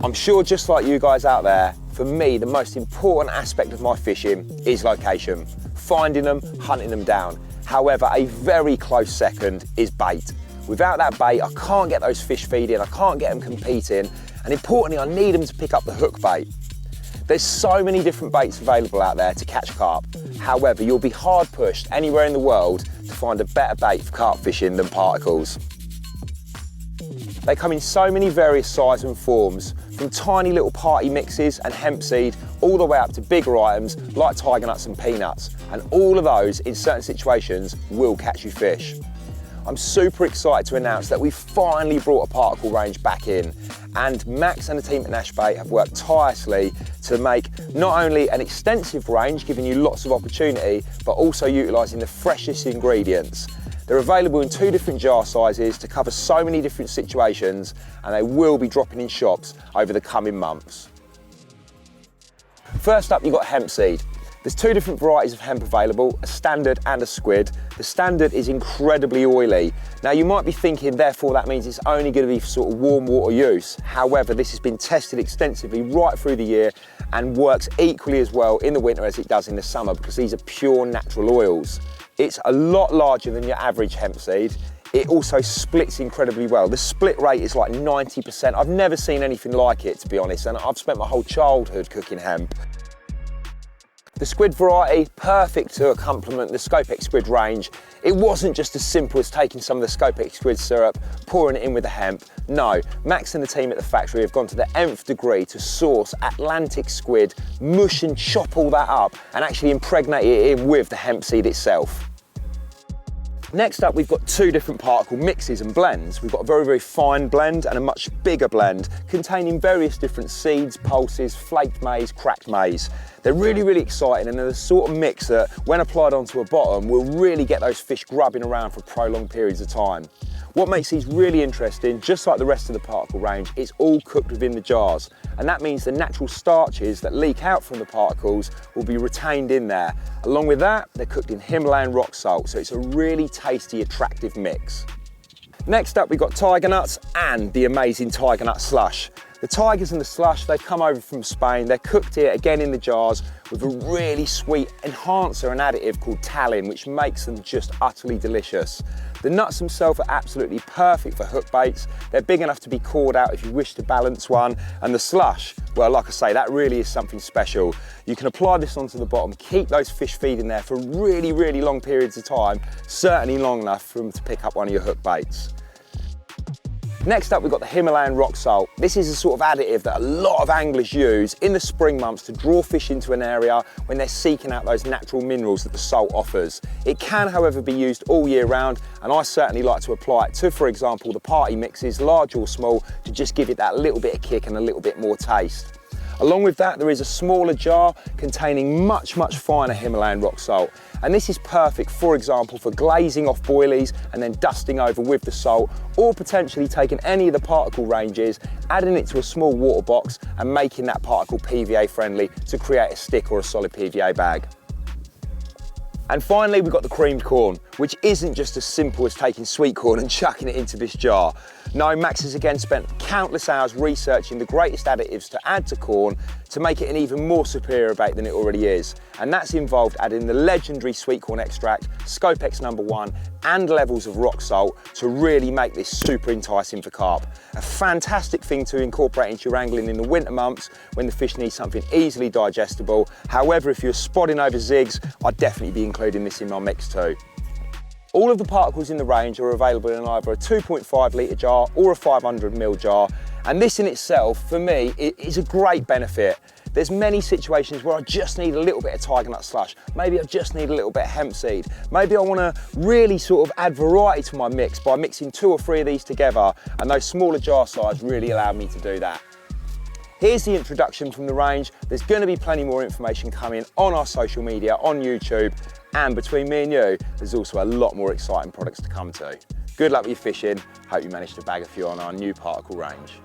I'm sure just like you guys out there, for me, the most important aspect of my fishing is location. Finding them, hunting them down. However, a very close second is bait. Without that bait, I can't get those fish feeding, I can't get them competing, and importantly, I need them to pick up the hook bait. There's so many different baits available out there to catch carp. However, you'll be hard pushed anywhere in the world to find a better bait for carp fishing than particles. They come in so many various sizes and forms, from tiny little party mixes and hemp seed, all the way up to bigger items like tiger nuts and peanuts. And all of those, in certain situations, will catch you fish. I'm super excited to announce that we finally brought a particle range back in, and Max and the team at Nashbait have worked tirelessly to make not only an extensive range, giving you lots of opportunity, but also utilising the freshest ingredients. They're available in 2 different jar sizes to cover so many different situations, and they will be dropping in shops over the coming months. First up, you've got hemp seed. There's 2 different varieties of hemp available, a standard and a squid. The standard is incredibly oily. Now you might be thinking, therefore that means it's only going to be for sort of warm water use. However, this has been tested extensively right through the year and works equally as well in the winter as it does in the summer, because these are pure natural oils. It's a lot larger than your average hemp seed. It also splits incredibly well. The split rate is like 90%. I've never seen anything like it, to be honest, and I've spent my whole childhood cooking hemp. The squid variety, perfect to complement the Scopex squid range. It wasn't just as simple as taking some of the Scopex squid syrup, pouring it in with the hemp. No, Max and the team at the factory have gone to the nth degree to source Atlantic squid, mush and chop all that up, and actually impregnate it in with the hemp seed itself. Next up, we've got 2 different particle mixes and blends. We've got a very, very fine blend and a much bigger blend containing various different seeds, pulses, flaked maize, cracked maize. They're really, really exciting, and they're the sort of mix that, when applied onto a bottom, will really get those fish grubbing around for prolonged periods of time. What makes these really interesting, just like the rest of the particle range, it's all cooked within the jars. And that means the natural starches that leak out from the particles will be retained in there. Along with that, they're cooked in Himalayan rock salt, so it's a really tasty, attractive mix. Next up, we've got tiger nuts and the amazing tiger nut slush. The tigers and the slush, they've come over from Spain. They're cooked here again in the jars with a really sweet enhancer and additive called talin, which makes them just utterly delicious. The nuts themselves are absolutely perfect for hook baits. They're big enough to be cored out if you wish to balance one. And the slush, well, like I say, that really is something special. You can apply this onto the bottom, keep those fish feeding there for really, really long periods of time, certainly long enough for them to pick up one of your hook baits. Next up, we've got the Himalayan rock salt. This is a sort of additive that a lot of anglers use in the spring months to draw fish into an area when they're seeking out those natural minerals that the salt offers. It can, however, be used all year round, and I certainly like to apply it to, for example, the party mixes, large or small, to just give it that little bit of kick and a little bit more taste. Along with that, there is a smaller jar containing much, much finer Himalayan rock salt. And this is perfect, for example, for glazing off boilies and then dusting over with the salt, or potentially taking any of the particle ranges, adding it to a small water box and making that particle PVA friendly to create a stick or a solid PVA bag. And finally, we've got the creamed corn, which isn't just as simple as taking sweet corn and chucking it into this jar. No, Max has again spent countless hours researching the greatest additives to add to corn to make it an even more superior bait than it already is. And that's involved adding the legendary sweet corn extract, Scopex #1, and levels of rock salt to really make this super enticing for carp. A fantastic thing to incorporate into your angling in the winter months when the fish need something easily digestible. However, if you're spotting over zigs, I'd definitely be including this in my mix too. All of the particles in the range are available in either a 2.5 litre jar or a 500ml jar, and this in itself, for me, is a great benefit. There's many situations where I just need a little bit of tiger nut slush, maybe I just need a little bit of hemp seed, maybe I want to really sort of add variety to my mix by mixing 2 or 3 of these together, and those smaller jar sizes really allow me to do that. Here's the introduction from the range. There's going to be plenty more information coming on our social media, on YouTube, and between me and you, there's also a lot more exciting products to come too. Good luck with your fishing. Hope you managed to bag a few on our new particle range.